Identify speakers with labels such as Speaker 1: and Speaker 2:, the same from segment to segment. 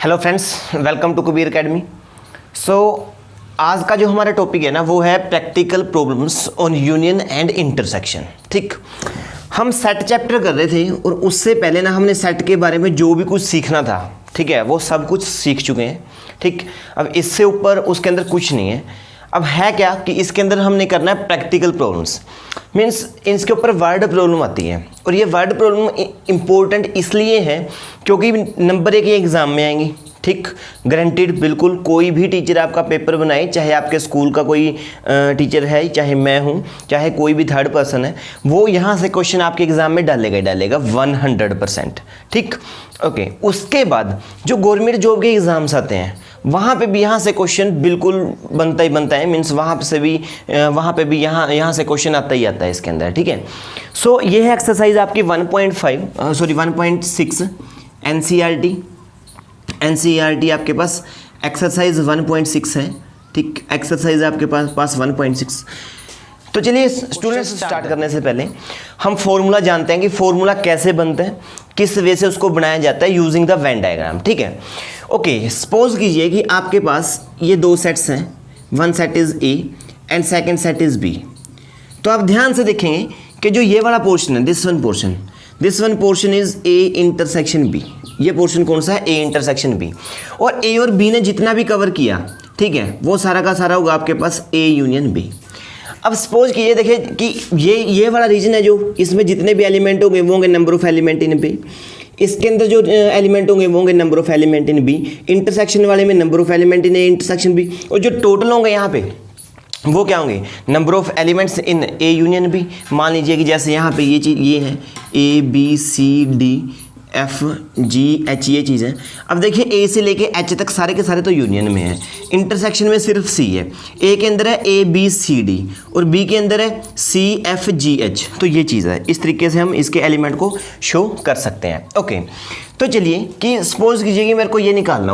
Speaker 1: Hello friends, welcome to Kabir academy. आज का जो हमारा टॉपिक है ना वो है practical problems on union and intersection. ठीक, हम सेट चैप्टर कर रहे थे और उससे पहले ना हमने सेट के बारे में जो भी कुछ सीखना था, ठीक है, वो सब कुछ सीख चुके हैं। ठीक, अब इससे ऊपर उसके अंदर कुछ नहीं है। अब है क्या कि इसके अंदर हमने करना है प्रैक्टिकल प्रॉब्लम्स, मीन्स इसके ऊपर वर्ड प्रॉब्लम आती है। और ये वर्ड प्रॉब्लम इम्पोर्टेंट इसलिए है क्योंकि नंबर 1 एग्ज़ाम में आएंगी। ठीक, गारंटीड, बिल्कुल। कोई भी टीचर आपका पेपर बनाए, चाहे आपके स्कूल का कोई टीचर है, चाहे मैं हूँ, चाहे कोई भी थर्ड पर्सन है, वो यहाँ से क्वेश्चन आपके एग्ज़ाम में डालेगा 100%। ठीक, ओके। उसके बाद जो गवर्नमेंट जॉब के एग्ज़ाम्स आते हैं वहाँ पे भी यहाँ से क्वेश्चन बिल्कुल बनता ही बनता है, मीन्स वहाँ पे भी यहाँ से क्वेश्चन आता ही आता है इसके अंदर। ठीक है, सो ये है एक्सरसाइज आपकी 1.6 एनसीईआरटी आपके पास एक्सरसाइज 1.6 है। ठीक, एक्सरसाइज आपके पास 1.6। तो चलिए स्टूडेंट्स, स्टार्ट करने से पहले हम फॉर्मूला जानते हैं कि फॉर्मूला कैसे बनता है, किस वे से उसको बनाया जाता है यूजिंग द वेन डायग्राम। ठीक है, ओके। सपोज कीजिए कि आपके पास ये दो सेट्स हैं, one set is A and second set is B. तो आप ध्यान से देखेंगे कि जो ये वाला पोर्शन है, this one portion is A intersection B. ये पोर्शन कौन सा है? A intersection B. और ए और बी ने जितना भी कवर किया, ठीक है, वो सारा का सारा होगा आपके पास ए यूनियन बी। अब सपोज कीजिए, देखिए कि ये वाला रीजन है, जो इसमें जितने भी एलिमेंट होंगे वो होंगे number of element in B. इसके अंदर जो एलिमेंट होंगे वो होंगे number of element in B. Intersection वाले में number of element in A intersection B. और जो टोटल होंगे यहाँ पे वो क्या होंगे? Number of elements in A union B. मान लीजिए कि जैसे यहाँ पे ये चीज़ ये है A B C D F G H, ये चीज़ है। अब देखिए ए से लेके एच तक सारे के सारे तो यूनियन में है, इंटरसेक्शन में सिर्फ सी है। ए के अंदर है ए बी सी डी और बी के अंदर है सी एफ जी एच। तो ये चीज़ है, इस तरीके से हम इसके एलिमेंट को शो कर सकते हैं। ओके, तो चलिए कि सपोज कीजिए कि मेरे को ये निकालना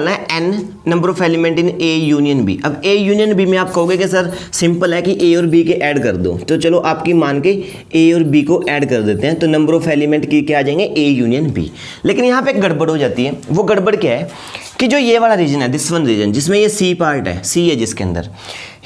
Speaker 1: है n number of element in A union B. अब ए यूनियन बी में आप कहोगे कि सर सिंपल है कि ए और बी के ऐड कर दो, तो चलो आपकी मान के ए और बी को ऐड कर देते हैं, तो नंबर ऑफ एलिमेंट की क्या आ जाएंगे? A union B. लेकिन यहाँ पे एक गड़बड़ हो जाती है। वो गड़बड़ क्या है कि जो ये वाला रीजन है, दिस वन रीजन, जिसमें ये सी पार्ट है, सी है जिसके अंदर,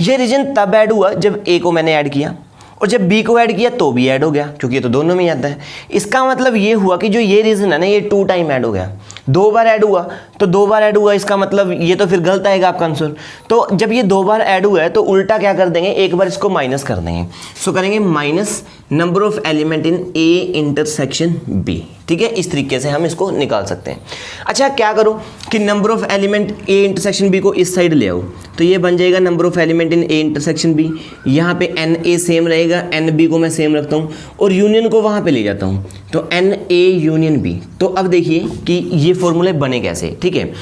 Speaker 1: ये रीजन तब ऐड हुआ जब ए को मैंने ऐड किया और जब बी को ऐड किया तो भी ऐड हो गया, क्योंकि ये तो दोनों में आता है। इसका मतलब ये हुआ कि जो ये रीजन है ना, ये 2 टाइम ऐड हो गया, 2 बार ऐड हुआ। तो 2 बार ऐड हुआ, इसका मतलब ये तो फिर गलत आएगा आपका आंसर। तो जब ये 2 बार ऐड हुआ है तो उल्टा क्या कर देंगे, एक बार इसको माइनस कर देंगे। सो करेंगे minus number of element in A intersection B. ठीक है, इस तरीके से हम इसको निकाल सकते हैं। अच्छा, क्या करूं कि number of element A intersection B को इस साइड ले आओ, तो ये बन जाएगा number of element in A intersection B. यहाँ पे एन ए सेम रहेगा, एन बी को मैं सेम रखता हूँ और यूनियन को वहाँ पे ले जाता हूँ, तो एन ए यूनियन बी। तो अब देखिए कि ये फॉर्मूले बने कैसे। ठीक है,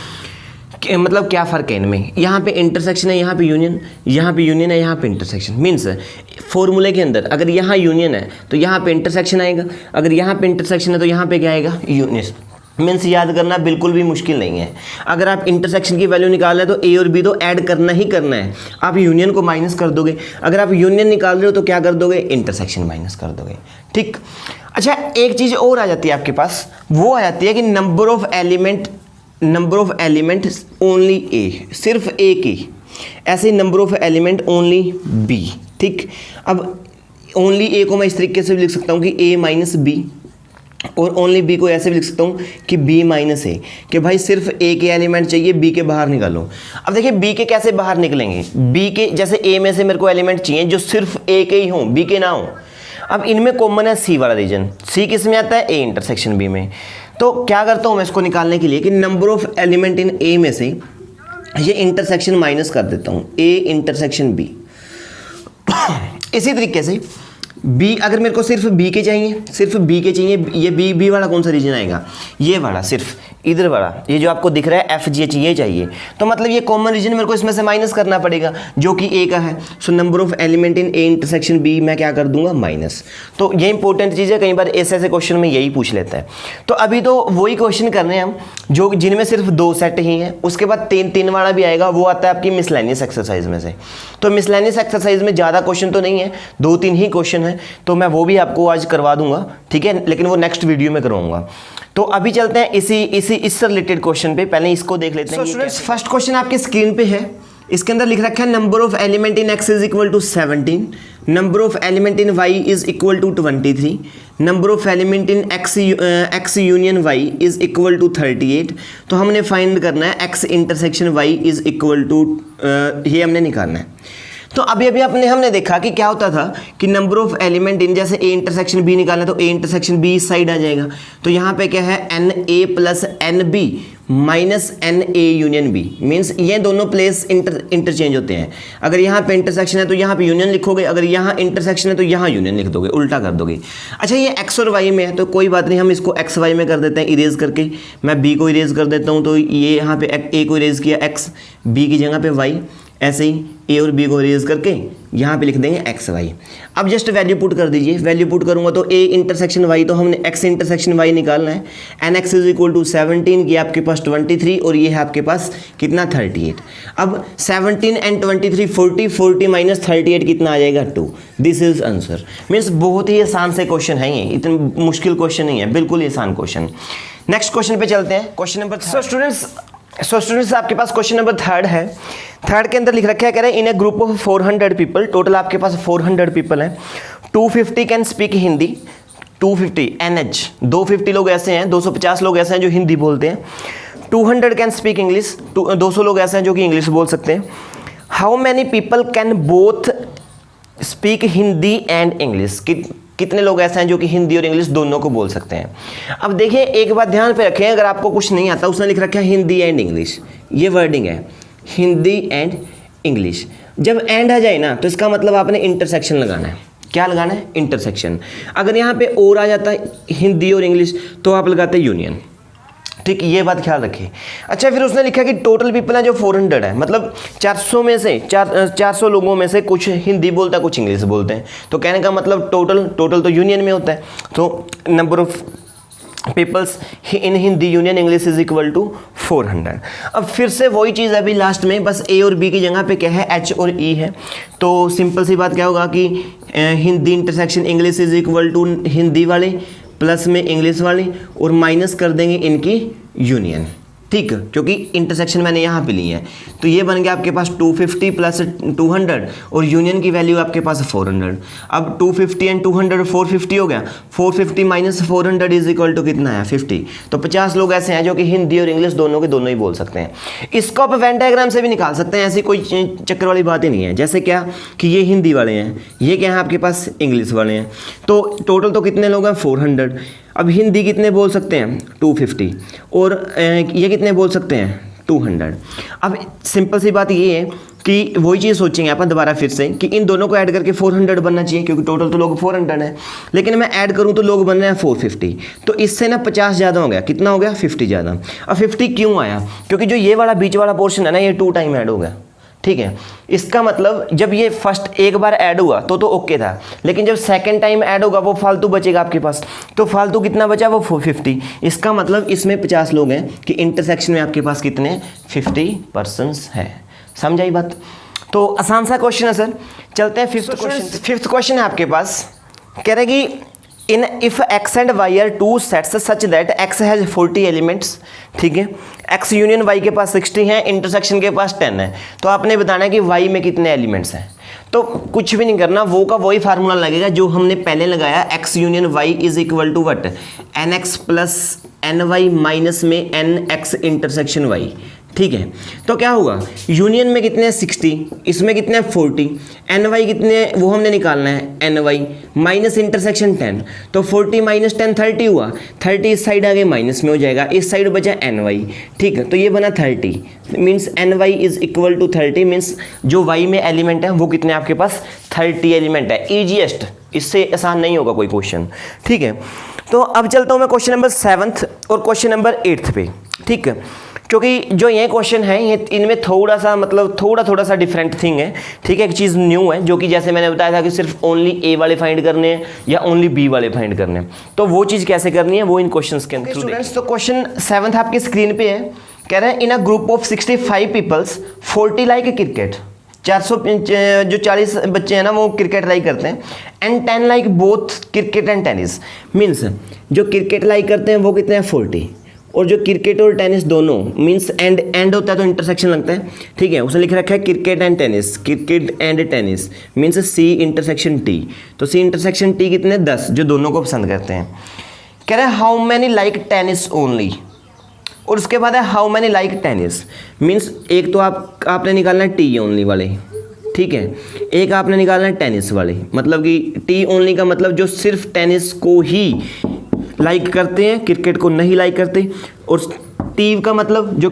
Speaker 1: मतलब क्या फ़र्क है इनमें? यहाँ पे इंटरसेक्शन है, यहाँ पे यूनियन है, यहाँ पे इंटरसेक्शन। मीन्स फॉर्मूले के अंदर अगर यहाँ यूनियन है तो यहाँ पे इंटरसेक्शन आएगा, अगर यहाँ पे इंटरसेक्शन है तो यहाँ पे क्या आएगा? यूनियन। मीन्स याद करना बिल्कुल भी मुश्किल नहीं है। अगर आप इंटरसेक्शन की वैल्यू निकाल रहे हो तो ए और बी तो ऐड करना ही करना है, आप यूनियन को माइनस कर दोगे। अगर आप यूनियन निकाल रहे हो तो क्या कर दोगे? इंटरसेक्शन माइनस कर दोगे। ठीक, अच्छा, एक चीज़ और आ जाती है आपके पास, वो आ जाती है कि number of element only A, सिर्फ ए की। ऐसे number of element only B. ठीक, अब ओनली ए को मैं इस तरीके से भी लिख सकता हूँ कि ए माइनस बी, और ओनली बी को ऐसे भी लिख सकता हूँ कि बी माइनस ए, कि भाई सिर्फ ए के एलिमेंट चाहिए, बी के बाहर निकालो। अब देखिए बी के कैसे बाहर निकलेंगे? बी के जैसे ए में से मेरे को एलिमेंट चाहिए जो सिर्फ ए के ही हों, बी के ना हों। अब इनमें कॉमन है सी वाला रीजन। सी किस में आता है? ए इंटरसेक्शन बी में। तो क्या करता हूँ मैं इसको निकालने के लिए कि नंबर ऑफ एलिमेंट इन ए में से ये इंटरसेक्शन माइनस कर देता हूँ, ए इंटरसेक्शन बी। इसी तरीके से बी, अगर मेरे को सिर्फ बी के चाहिए, ये बी वाला कौन सा रीजन आएगा? ये वाला, सिर्फ इधर वाला, ये जो आपको दिख रहा है एफ जी एच, ये चाहिए। तो मतलब ये कॉमन रीजन मेरे को इसमें से माइनस करना पड़ेगा जो कि ए का है। So number of element in A intersection B मैं क्या कर दूंगा? माइनस। तो ये इंपॉर्टेंट चीज़ है, कई बार ऐसे क्वेश्चन में यही पूछ लेता है। तो अभी तो वही क्वेश्चन करने हैं हम जो जिनमें सिर्फ 2 सेट ही हैं। उसके बाद 3 वाला भी आएगा, वो आता है आपकी मिसलेनियस एक्सरसाइज में से। तो मिसलेनियस एक्सरसाइज में ज़्यादा क्वेश्चन तो नहीं है, 2-3 ही क्वेश्चन है, तो मैं वो भी आपको आज करवा दूंगा। ठीक है, लेकिन वो नेक्स्ट वीडियो में करवाऊंगा। तो अभी चलते हैं इससे रिलेटेड क्वेश्चन पे, पहले इसको देख लेते हैं। स्टूडेंट्स फर्स्ट क्वेश्चन आपके स्क्रीन पे है, इसके अंदर लिख रखा है number of element in x is equal to 17, number of element in y is equal to 23, number of element in x union y is equal to 38। तो हमने फाइंड करना है x intersection y is equal to, ये हमने निकालना है। तो अभी हमने देखा कि क्या होता था कि नंबर ऑफ एलिमेंट इन, जैसे a इंटरसेक्शन b निकालना तो a इंटरसेक्शन b इस साइड आ जाएगा, तो यहाँ पे क्या है NA plus NB minus NA union B, means ये दोनों प्लेस इंटरचेंज होते हैं। अगर यहाँ पे इंटरसेक्शन है तो यहाँ पे यूनियन लिखोगे, अगर यहाँ इंटरसेक्शन है तो यहाँ यूनियन लिख दोगे, उल्टा कर दोगे। अच्छा ये x और y में है तो कोई बात नहीं, हम इसको x y में कर देते हैं इरेज करके। मैं b को इरेज कर देता हूँ, तो ये यहाँ पे a को इरेज किया x, b की जगह पे y, ऐसे ही a और b को इरेज करके यहाँ पे लिख देंगे x y। अब जस्ट वैल्यू पुट कर दीजिए, वैल्यू पुट करूँगा तो a इंटरसेक्शन y, तो हमने x इंटरसेक्शन y निकालना है। nx इज इक्वल टू 17, ये आपके पास 23 और ये है आपके पास कितना 38। अब 17 एंड 23 40, 40 माइनस 38 कितना आ जाएगा 2। This is answer. मीन्स बहुत ही आसान से क्वेश्चन है ये, इतना मुश्किल क्वेश्चन नहीं है, बिल्कुल ही आसान क्वेश्चन। नेक्स्ट क्वेश्चन पे चलते हैं, क्वेश्चन नंबर। सो स्टूडेंट्स आपके पास क्वेश्चन नंबर 3 है। 3 के अंदर लिख रखा है, कह रहे हैं इन ए ग्रुप ऑफ 400 पीपल, टोटल आपके पास 400 पीपल हैं, 250 कैन स्पीक हिंदी, 250 NH 250 लोग ऐसे हैं, 250 लोग ऐसे हैं जो हिंदी बोलते हैं, 200 कैन स्पीक इंग्लिश, 200 लोग ऐसे हैं जो कि इंग्लिश बोल सकते हैं। How many people can both speak Hindi and English, कितने लोग ऐसे हैं जो कि हिंदी और इंग्लिश दोनों को बोल सकते हैं। अब देखिए एक बात ध्यान पे रखें, अगर आपको कुछ नहीं आता, उसने लिख रखा है हिंदी एंड इंग्लिश, ये वर्डिंग है हिंदी एंड इंग्लिश। जब एंड आ जाए ना तो इसका मतलब आपने इंटरसेक्शन लगाना है। क्या लगाना है? इंटरसेक्शन। अगर यहाँ पे और आ जाता है हिंदी और इंग्लिश तो आप लगाते हैं यूनियन। ठीक, ये बात ख्याल रखिए। अच्छा फिर उसने लिखा कि टोटल पीपल है जो 400 है, मतलब 400 में से 400 लोगों में से कुछ हिंदी बोलता है कुछ इंग्लिश बोलते हैं, तो कहने का मतलब टोटल तो यूनियन में होता है, तो number of peoples in Hindi union English is equal to 400। अब फिर से वही चीज़ अभी लास्ट में, बस ए और बी की जगह पे क्या है H और E है, तो सिंपल सी बात क्या होगा कि Hindi intersection English is equal to Hindi वाले प्लस में इंग्लिश वाली और माइनस कर देंगे इनकी यूनियन। ठीक, क्योंकि इंटरसेक्शन मैंने यहाँ पे ली है, तो ये बन गया आपके पास 250 प्लस 200 और यूनियन की वैल्यू आपके पास 400। अब 250 एंड 200 450 हो गया, 450 माइनस 400 इज इक्वल टू कितना है 50। तो 50 लोग ऐसे हैं जो कि हिंदी और इंग्लिश दोनों के दोनों ही बोल सकते हैं। इसको आप वेन डायग्राम से भी निकाल सकते हैं, ऐसी कोई चक्कर वाली बात ही नहीं है। जैसे क्या कि ये हिंदी वाले हैं, ये क्या है आपके पास इंग्लिश वाले हैं, तो टोटल तो कितने लोग हैं 400। अब हिंदी कितने बोल सकते हैं 250 और ये कितने बोल सकते हैं 200। अब सिंपल सी बात ये है कि वही चीज़ सोचेंगे अपन दोबारा फिर से कि इन दोनों को ऐड करके 400 बनना चाहिए, क्योंकि टोटल तो लोग 400 है, लेकिन मैं ऐड करूं तो लोग बन रहे हैं 450, तो इससे ना 50 ज़्यादा हो गया, कितना हो गया 50 ज़्यादा। अब 50 क्यों आया? क्योंकि जो ये वाला बीच वाला पोर्शन है ना ये 2 टाइम ऐड हो गया। ठीक है, इसका मतलब जब ये फर्स्ट एक बार ऐड हुआ तो ओके था, लेकिन जब सेकंड टाइम ऐड होगा वो फालतू बचेगा आपके पास, तो फालतू कितना बचा वो 450। इसका मतलब इसमें 50 लोग हैं कि इंटरसेक्शन में आपके पास कितने 50 पर्सन्स है। समझ आई बात? तो आसान सा क्वेश्चन है सर। चलते हैं फिफ्थ क्वेश्चन है आपके पास, कह रहे कि in if x and y are 2 sets such that x has 40 elements. ठीक है, x यूनियन y के पास 60 है, इंटरसेक्शन के पास 10 है, तो आपने बताना है कि y में कितने एलिमेंट्स हैं। तो कुछ भी नहीं करना, वो का वही फार्मूला लगेगा जो हमने पहले लगाया, x union y is equal to what nx plus ny minus में nx इंटरसेक्शन y। ठीक है, तो क्या होगा यूनियन में कितने 60, इसमें कितने 40, ny कितने वो हमने निकालना है ny माइनस इंटरसेक्शन 10, तो 40 माइनस 10 30 हुआ, 30 इस साइड आगे माइनस में हो जाएगा, इस साइड बचा ny। ठीक है, तो ये बना 30 means ny is equal to 30 means जो y में एलिमेंट है वो कितने आपके पास 30 एलिमेंट है। ईजीएस्ट, इससे आसान नहीं होगा कोई क्वेश्चन। ठीक है, तो अब चलता हूँ मैं क्वेश्चन नंबर 7 और क्वेश्चन नंबर 8 पे। ठीक है, क्योंकि जो ये क्वेश्चन है ये इनमें थोड़ा सा मतलब थोड़ा सा डिफरेंट थिंग है। ठीक है, एक चीज़ न्यू है जो कि जैसे मैंने बताया था कि सिर्फ ओनली ए वाले फाइंड करने हैं या ओनली बी वाले फाइंड करने हैं, तो वो चीज़ कैसे करनी है वो इन क्वेश्चंस के थ्रू स्टूडेंट्स। तो क्वेश्चन 7 आपकी स्क्रीन पे है, कह रहे हैं in a group of 65 peoples 40 like cricket. 400 जो 40 बच्चे हैं ना वो क्रिकेट लाइक करते हैं, and 10 like both cricket and tennis. Means जो क्रिकेट लाइक करते हैं वो कितने हैं 40, और जो क्रिकेट और टेनिस दोनों मीन्स एंड होता है तो इंटरसेक्शन लगता है, ठीक है। उसने लिख रखा है cricket and tennis, cricket and tennis means C intersection T. तो सी इंटरसेक्शन टी कितने 10 जो दोनों को पसंद करते हैं। कह रहे हैं how many like tennis only, और उसके बाद है how many like tennis. Means एक तो आपने निकालना है टी ओनली वाले, ठीक है, एक आपने निकालना है टेनिस वाले। मतलब कि टी ओनली का मतलब जो सिर्फ टेनिस को ही लाइक करते हैं, क्रिकेट को नहीं लाइक करते, और टी का मतलब जो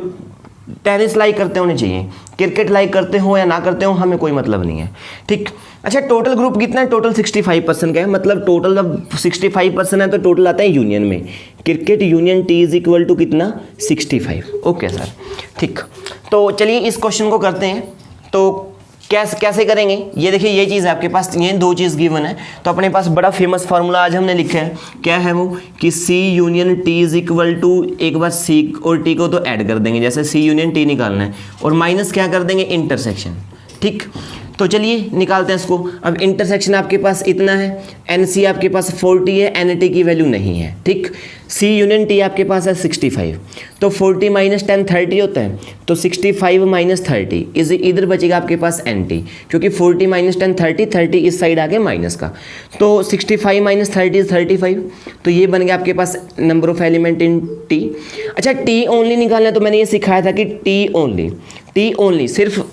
Speaker 1: टेनिस लाइक करते होने चाहिए, क्रिकेट लाइक करते हो या ना करते हो हमें कोई मतलब नहीं है, ठीक। अच्छा टोटल ग्रुप कितना है, टोटल 65% का है, मतलब टोटल जब 65% है तो टोटल आता है यूनियन में, cricket union T is equal to कितना 65। ओके सर, ठीक। तो चलिए इस क्वेश्चन को करते हैं। तो कैसे करेंगे, ये देखिए ये चीज़ आपके पास, ये दो चीज़ गिवन है, तो अपने पास बड़ा फेमस फार्मूला आज हमने लिखा है, क्या है वो कि C union T is equal to, एक बार सी और टी को तो ऐड कर देंगे, जैसे सी यूनियन टी निकालना है, और माइनस क्या कर देंगे इंटरसेक्शन, ठीक। तो चलिए निकालते हैं इसको। अब इंटरसेक्शन आपके पास इतना है, एन सी आपके पास 40 है, एन टी की वैल्यू नहीं है, ठीक। सी यूनियन टी आपके पास है 65, तो 40 माइनस 10 30 होता है, तो 65 माइनस 30 इधर बचेगा आपके पास एन टी, क्योंकि 40 माइनस 10 30 इस साइड आ गया माइनस का, तो 65 माइनस 30 35, तो ये बन गया आपके पास number of element in T. अच्छा टी ओनली निकालना है, तो मैंने ये सिखाया था कि टी ओनली सिर्फ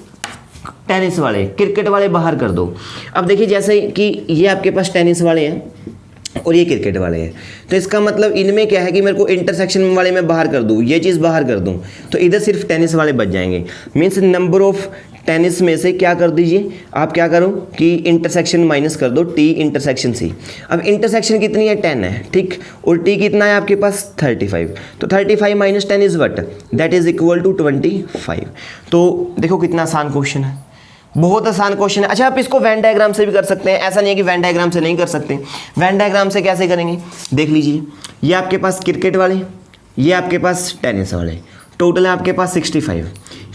Speaker 1: टेनिस वाले, क्रिकेट वाले बाहर कर दो। अब देखिए जैसे कि ये आपके पास टेनिस वाले हैं और ये क्रिकेट वाले हैं, तो इसका मतलब इनमें क्या है कि मेरे को इंटरसेक्शन वाले में बाहर कर दूँ, ये चीज़ बाहर कर दूँ, तो इधर सिर्फ टेनिस वाले बच जाएंगे। मीन्स नंबर ऑफ टेनिस में से क्या कर दीजिए आप, क्या करो कि इंटरसेक्शन माइनस कर दो, टी इंटरसेक्शन सी। अब इंटरसेक्शन कितनी है 10 है, ठीक, और टी कितना है आपके पास 35, तो 35 minus 10 is what, that is equal to 25। तो देखो कितना आसान क्वेश्चन है, बहुत आसान क्वेश्चन है। अच्छा आप इसको वेन डायग्राम से भी कर सकते हैं, ऐसा नहीं है कि वेन डायग्राम से नहीं कर सकते। वेन डायग्राम से कैसे करेंगे देख लीजिए, ये आपके पास क्रिकेट वाले, ये आपके पास टेनिस वाले, टोटल है आपके पास 65,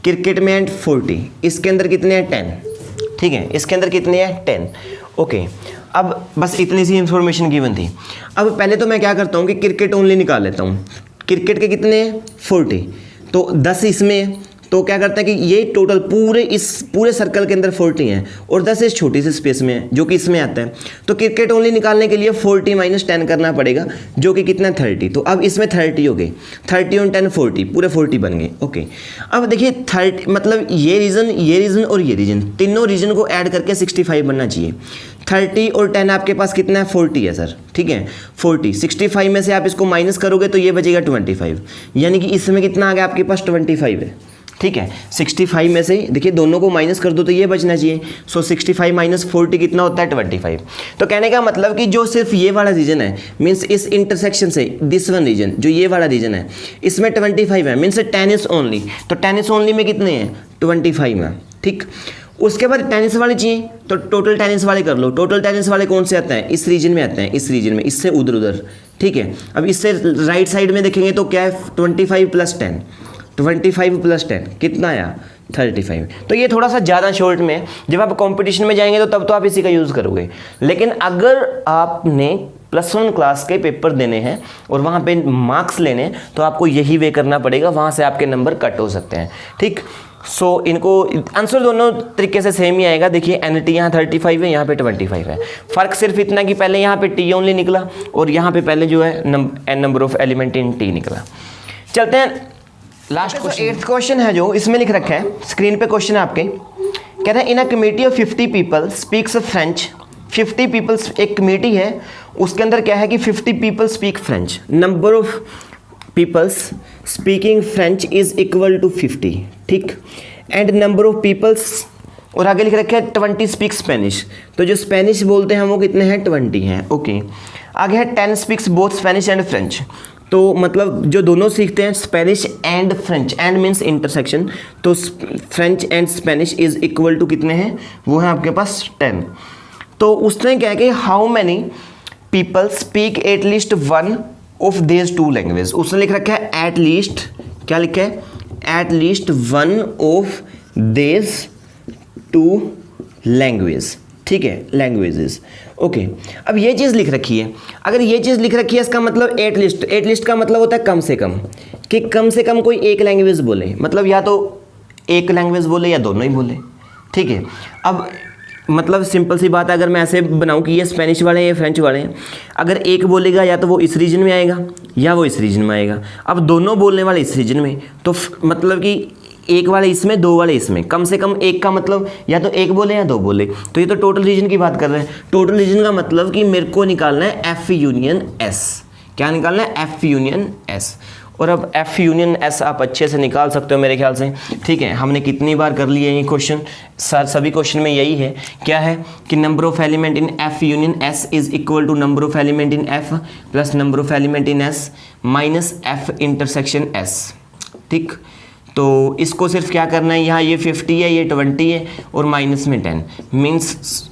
Speaker 1: क्रिकेट में एंड 40, इसके अंदर कितने हैं 10, ठीक है, इसके अंदर कितने हैं 10। ओके, अब बस इतनी सी इंफॉर्मेशन गिवन थी। अब पहले तो मैं क्या करता हूँ कि क्रिकेट ओनली निकाल लेता हूँ। क्रिकेट के कितने हैं 40, तो 10 इसमें है, तो क्या करता है कि ये टोटल पूरे सर्कल के अंदर 40 हैं, और 10 इस छोटी सी स्पेस में है जो कि इसमें आता है। तो क्रिकेट ओनली निकालने के लिए 40 माइनस 10 करना पड़ेगा, जो कि कितना 30। तो अब इसमें 30 हो गए, 30 और 10 40, पूरे 40 बन गए। ओके, अब देखिए 30 मतलब ये रीजन और ये रीजन, तीनों रीजन को ऐड करके 65 बनना चाहिए। 30 और 10 आपके पास कितना है 40 है सर, ठीक है 40, 65 में से आप इसको माइनस करोगे तो ये बचेगा 25, यानी कि इसमें कितना आ गया आपके पास 25 है, ठीक है। 65 में से देखिए दोनों को माइनस कर दो तो ये बचना चाहिए, सो 65 माइनस 40 कितना होता है 25। तो कहने का मतलब कि जो सिर्फ ये वाला रीजन है, मीन्स इस इंटरसेक्शन से दिस वन रीजन, जो ये वाला रीजन है इसमें 25 है, मीन्स टेनिस ओनली। तो टेनिस ओनली में कितने हैं 25 में, ठीक। उसके बाद टेनिस वाले चाहिए, तो टोटल टेनिस वाले कर लो। टोटल टेनिस वाले कौन से आते हैं, इस रीजन में आते हैं, इस रीजन में, इससे उधर, ठीक है। अब इससे राइट साइड में देखेंगे तो क्या है 25 प्लस 10, 25 प्लस 10 कितना आया 35। तो ये थोड़ा सा ज़्यादा शॉर्ट में, जब आप कंपटीशन में जाएंगे तो तब तो आप इसी का यूज़ करोगे, लेकिन अगर आपने +1 क्लास के पेपर देने हैं और वहाँ पे मार्क्स लेने, तो आपको यही वे करना पड़ेगा, वहाँ से आपके नंबर कट हो सकते हैं, ठीक। सो इनको आंसर दोनों तरीके से सेम ही आएगा। देखिए एन टी यहाँ 35 है, यहाँ पे 25 है, फ़र्क सिर्फ इतना कि पहले यहाँ पे टी ओनली निकला और यहाँ पे पहले जो है n number of element in T निकला। चलते हैं लास्ट क्वेश्चन, 8th क्वेश्चन है जो इसमें लिख रखा है, स्क्रीन पे क्वेश्चन है आपके। कहते हैं in a committee of 50 people speaks French, 50 peoples एक कमेटी है, उसके अंदर क्या है कि 50 people speak French, number of peoples speaking French is equal to 50, ठीक, एंड नंबर ऑफ पीपल्स, और आगे लिख रखा है 20 स्पीक स्पेनिश, तो जो स्पेनिश बोलते हैं वो कितने हैं 20 हैं। ओके, आगे है 10 speaks both Spanish and French, तो मतलब जो दोनों सीखते हैं Spanish and French, and means intersection, तो French and Spanish is equal to कितने हैं, वो है आपके पास 10। तो उसने क्या है कि how many people speak at least one of देज टू लैंग्वेज, उसने लिख रखा है एट लीस्ट, क्या लिखा है एट लीस्ट वन ऑफ देज टू लैंग्वेज, ठीक है, लैंग्वेजेस। ओके, अब ये चीज़ लिख रखी है, अगर ये चीज़ लिख रखी है इसका मतलब एट लिस्ट का मतलब होता है कम से कम, कि कम से कम कोई एक लैंग्वेज बोले, मतलब या तो एक लैंग्वेज बोले या दोनों ही बोले, ठीक है। अब मतलब सिंपल सी बात है, अगर मैं ऐसे बनाऊं कि ये स्पेनिश वाले हैं, ये फ्रेंच वाले हैं, अगर एक बोलेगा या तो वो इस रीजन में आएगा या वो इस रीजन में आएगा। अब दोनों बोलने वाले इस रीजन में, तो मतलब कि एक वाले इसमें, दो वाले इसमें, कम से कम एक का मतलब या तो एक बोले या दो बोले। तो ये तो टोटल रीजन की बात कर रहे हैं। टोटल रीजन का मतलब कि मेरे को निकालना है एफ यूनियन एस। क्या निकालना है? F union S. और अब एफ यूनियन एस आप अच्छे से निकाल सकते हो मेरे ख्याल से, ठीक है। हमने कितनी बार कर लिया ये क्वेश्चन, सभी क्वेश्चन में यही है। क्या है कि number of element in F union S is equal to number of element in F plus number of element in S minus F intersection S, ठीक। तो इसको सिर्फ क्या करना है, यहाँ ये 50 है, ये 20 है और माइनस में 10, मीन्स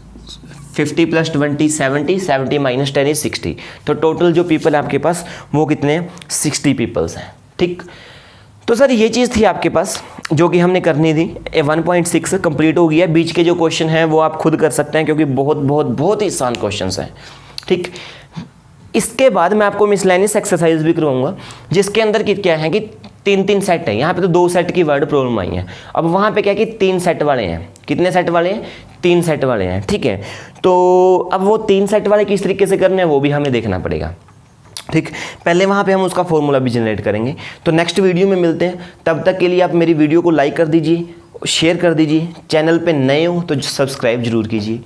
Speaker 1: 50 प्लस 20 70, 70 माइनस 10 इज 60। तो टोटल जो पीपल आपके पास वो कितने हैं? 60 पीपल्स हैं, ठीक। तो सर ये चीज़ थी आपके पास जो कि हमने करनी थी। 1.6 कंप्लीट हो गया। बीच के जो क्वेश्चन हैं वो आप खुद कर सकते हैं क्योंकि बहुत ही आसान क्वेश्चन हैं, ठीक। इसके बाद मैं आपको मिसलेनियस एक्सरसाइज भी करवाऊंगा जिसके अंदर क्या है कि 3 सेट है। यहाँ पे तो 2 सेट की वर्ड प्रॉब्लम आई है, अब वहाँ पे क्या है कि 3 सेट वाले हैं। कितने सेट वाले हैं? 3 सेट वाले हैं, ठीक है। तो अब वो 3 सेट वाले किस तरीके से करने हैं वो भी हमें देखना पड़ेगा, ठीक। पहले वहाँ पे हम उसका फॉर्मूला भी जनरेट करेंगे। तो नेक्स्ट वीडियो में मिलते हैं, तब तक के लिए आप मेरी वीडियो को लाइक कर दीजिए, शेयर कर दीजिए, चैनल पे नए हो तो सब्सक्राइब जरूर कीजिए।